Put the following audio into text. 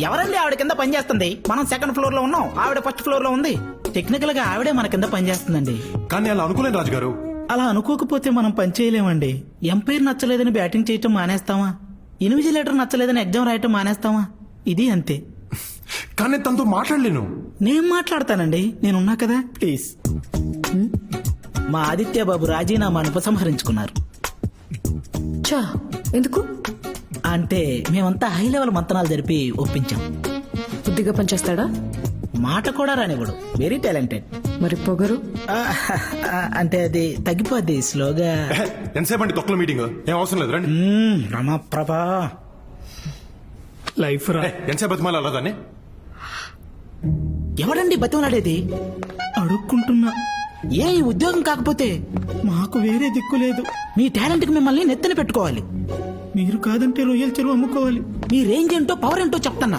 ఎవరండి ఆవిడ కింద పని చేస్తుంది? మనం సెకండ్ ఫ్లోర్ లో ఉన్నాం, ఆవిడ ఫస్ట్ ఫ్లోర్ లో ఉంది. టెక్నికల్ గా ఆవిడే మన కింద పని చేస్తుందండి. కానీ అలా అనుకోలేను రాజుగారు. అలా అనుకోకపోతే మనం పని చేయలేమండి. ఎంపైర్ నచ్చలేదని బ్యాటింగ్ చేయటం మానేస్తామా? ఇన్విజిలేటర్ నచ్చలేదని ఎగ్జామ్ రాయటం మానేస్తామా? ఇది అంతే. కానీ తనతో మాట్లాడలేను. నేను మాట్లాడతానండి, నేనున్నా కదా. ప్లీజ్. మా ఆదిత్య బాబు రాజీనామాను ఉపసంహరించుకున్నారు. చా ఎందుకు? అంటే మేమంతా హై లెవెల్ మంతనాలు జరిపి ఒప్పించాం. బుద్ధిగా పనిచేస్తాడా? మాట కూడా రానివ్వడు. Very talented. మరి పొగరు? అంటే అది తగ్గిపోద్ది స్లోగా. ఎంతసేపు అండి తొక్కల మీటింగ్? ఏం అవసరం లేదు రండి. రమాప్రభా లైఫ్ రా. ఎంతసేపు బతిమాలి అలా దాన్ని? ఎవడండి బతిమలాడేది? అడుక్కుంటున్నా. ఏ ఈ ఉద్యోగం కాకపోతే మాకు వేరే దిక్కు లేదు. మీ టాలెంట్ కి మిమ్మల్ని నెత్తిన పెట్టుకోవాలి. మీరు కాదంటే రొయ్యల చెరువు అమ్ముకోవాలి. మీ రేంజ్ ఏంటో పవర్ ఏంటో చెప్తున్నా.